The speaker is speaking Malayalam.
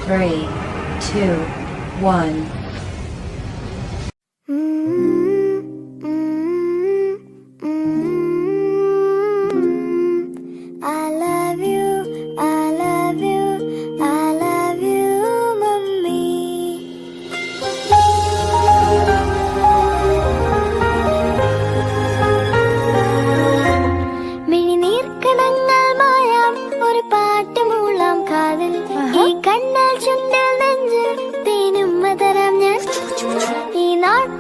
3, 2, 1. I love you, I love you, I love you, mummy. മിഴിനീർക്കണങ്ങൾ മായാം ഒരു പാട്ട് മൂളാം കാതിൽ ഈ കണ്ണൽ ചുണ്ടിൽ നെഞ്ചിൽ തേനും മതരാം ഞാൻ ഈ നാട്ടിൽ